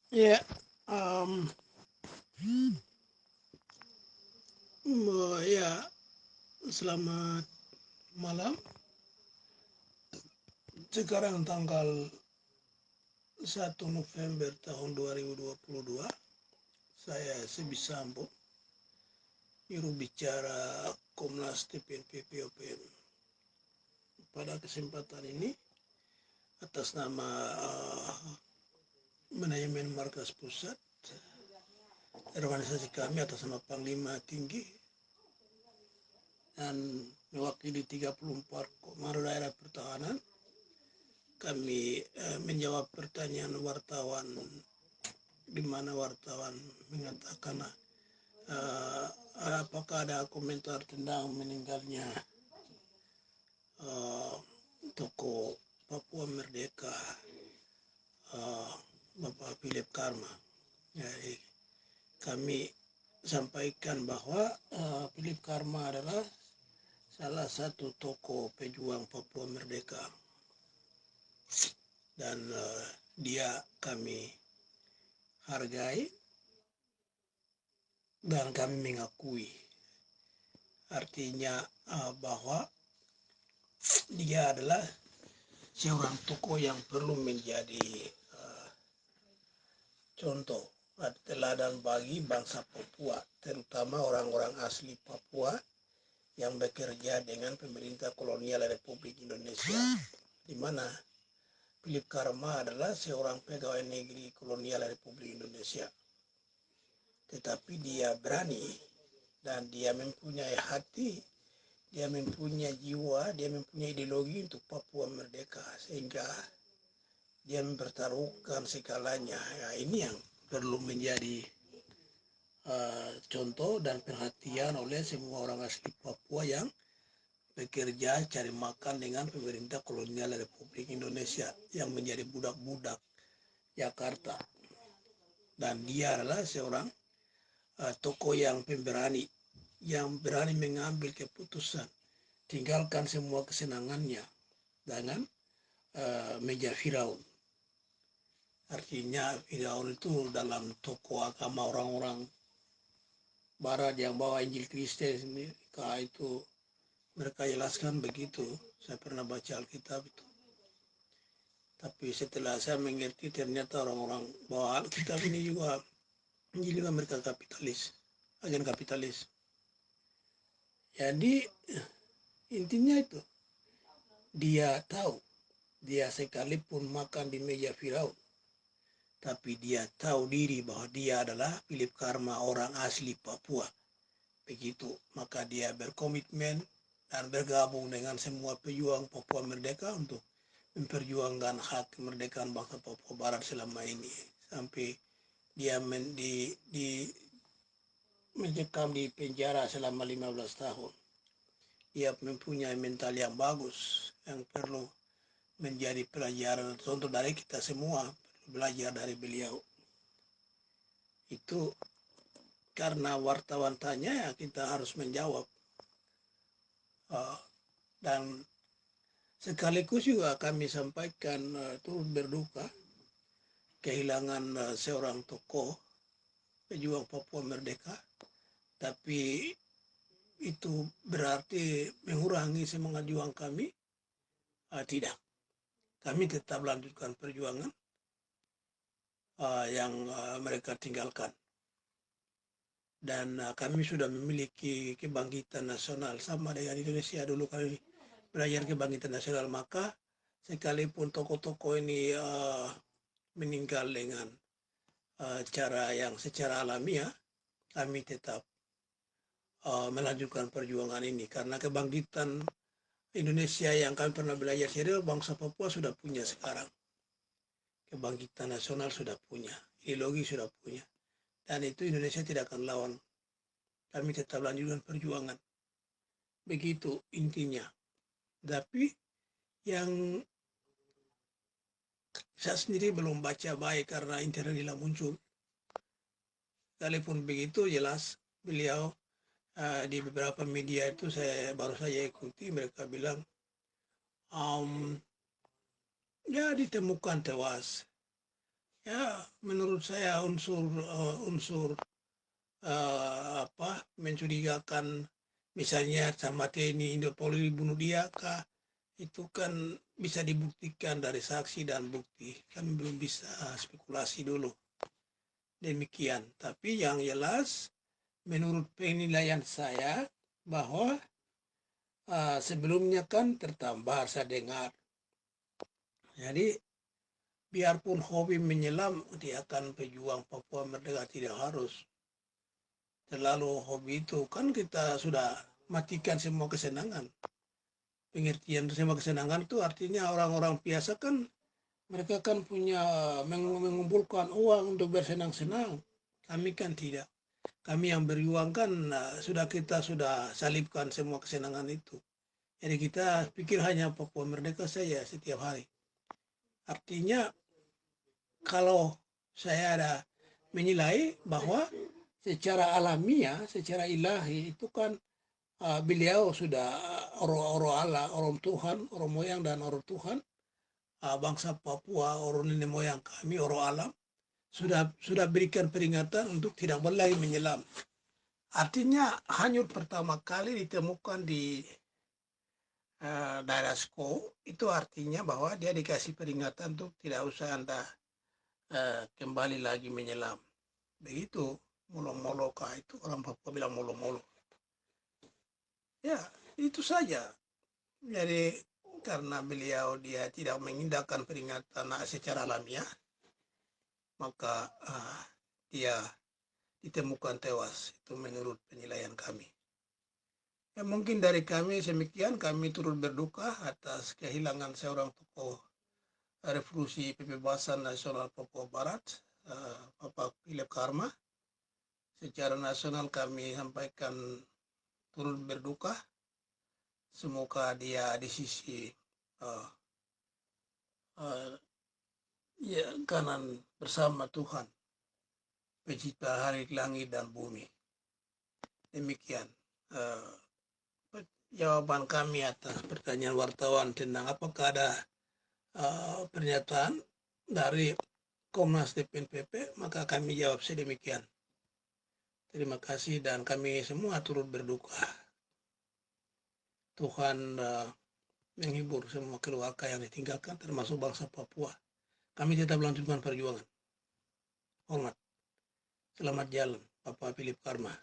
Ya, um, ya, selamat malam. Sekarang tanggal 1 November tahun 2022, saya Sebi Sambo, juru bicara Komnas TPNP POPM. Pada kesempatan ini, atas nama manajemen Markas Pusat, organisasi kami atas nama Panglima Tinggi dan mewakili 34 Komando Daerah Pertahanan, kami menjawab pertanyaan wartawan, di mana wartawan mengatakan apakah ada komentar tentang meninggalnya tokoh Papua Merdeka, Bapak Philip Karma. Jadi kami sampaikan bahwa Philip Karma adalah salah satu tokoh pejuang Papua Merdeka, dan dia kami hargai dan kami mengakui. Artinya bahwa dia adalah seorang tokoh yang perlu menjadi contoh teladan bagi bangsa Papua, terutama orang-orang asli Papua yang bekerja dengan pemerintah kolonial Republik Indonesia, di mana Philip Karma adalah seorang pegawai negeri kolonial Republik Indonesia. Tetapi dia berani dan dia mempunyai hati, dia mempunyai jiwa, dia mempunyai ideologi untuk Papua merdeka, sehingga dia mempertaruhkan segalanya. Ya, ini yang perlu menjadi contoh dan perhatian oleh semua orang asli Papua yang bekerja cari makan dengan pemerintah kolonial Republik Indonesia yang menjadi budak-budak Jakarta. Dan dia adalah seorang tokoh yang pemberani, yang berani mengambil keputusan, tinggalkan semua kesenangannya dengan meja Firaun. Artinya Firaun itu dalam tokoh agama orang-orang Barat yang bawa Injil Kristen, itu mereka jelaskan begitu. Saya pernah baca Alkitab itu. Tapi setelah saya mengerti, ternyata orang-orang bawa Alkitab ini juga Injil juga mereka kapitalis, agen kapitalis. Jadi intinya itu, dia tahu, dia sekalipun makan di meja Firaun, tapi dia tahu diri bahwa dia adalah Philip Karma, orang asli Papua. Begitu, maka dia berkomitmen dan bergabung dengan semua pejuang Papua Merdeka untuk memperjuangkan hak kemerdekaan bangsa Papua Barat selama ini, sampai dia mencekam di penjara selama 15 tahun. Dia mempunyai mental yang bagus yang perlu menjadi pelajaran contoh dari kita semua, belajar dari beliau. Itu karena wartawan tanya, ya kita harus menjawab. Dan sekaligus juga kami sampaikan turut berduka kehilangan seorang tokoh pejuang Papua Merdeka, tapi itu berarti mengurangi semangat juang kami? Tidak. Kami tetap lanjutkan perjuangan yang mereka tinggalkan. Dan kami sudah memiliki kebangkitan nasional sama dengan Indonesia dulu kami belajar kebangkitan nasional, maka sekalipun tokoh-tokoh ini meninggal dengan cara yang secara alamiah, kami tetap melanjutkan perjuangan ini karena kebangkitan Indonesia yang kami pernah belajar serius, bangsa Papua sudah punya sekarang. Kebangkitan nasional sudah punya, ideologi sudah punya, dan itu Indonesia tidak akan lawan. Kami tetap lanjutkan perjuangan. Begitu intinya. Tapi yang saya sendiri belum baca baik karena internet tidak muncul. Sekalipun begitu, jelas beliau di beberapa media itu saya baru saja ikuti, mereka bilang ya ditemukan tewas. Ya, menurut saya unsur mencurigakan, misalnya sama TNI Polri bunuh dia kah, itu kan bisa dibuktikan dari saksi dan bukti, kan belum bisa spekulasi dulu. Demikian, tapi yang jelas menurut penilaian saya bahwa sebelumnya kan tertambat saya dengar. Jadi biarpun hobi menyelam, dia akan pejuang Papua Merdeka, tidak harus terlalu hobi itu. Kan kita sudah matikan semua kesenangan. Pengertian semua kesenangan itu artinya orang-orang biasa kan, mereka kan punya mengumpulkan uang untuk bersenang-senang. Kami kan tidak. Kami yang berjuang kan kita sudah salibkan semua kesenangan itu. Jadi kita pikir hanya Papua Merdeka saja setiap hari. Artinya kalau saya ada menilai bahwa secara alamiah, secara ilahi itu kan beliau sudah orang Allah, orang Tuhan, orang moyang dan orang Tuhan, bangsa Papua, orang nenek moyang kami, orang alam, sudah berikan peringatan untuk tidak boleh lagi menyelam. Artinya hanyut pertama kali ditemukan di daerah Sko, itu artinya bahwa dia dikasih peringatan untuk tidak usah Anda kembali lagi menyelam. Begitu, molo-molo kah itu, orang Papua bilang molo-molo. Ya, itu saja. Jadi karena beliau dia tidak mengindahkan peringatan secara alamiah, maka dia ditemukan tewas. Itu menurut penilaian kami. Ya, mungkin dari kami semikian, kami turut berduka atas kehilangan seorang tokoh revolusi pembebasan nasional Papua Barat, Bapak Philip Karma. Secara nasional kami sampaikan turut berduka. Semoga dia di sisi kanan bersama Tuhan, pencipta hari, langit, dan bumi. Demikian jawaban kami atas pertanyaan wartawan tentang apakah ada pernyataan dari Komnas DPNPP, maka kami jawab sedemikian. Terima kasih dan kami semua turut berduka. Tuhan menghibur semua keluarga yang ditinggalkan, termasuk bangsa Papua. Kami tetap melanjutkan perjuangan. Hormat. Selamat jalan, Bapak Philip Karma.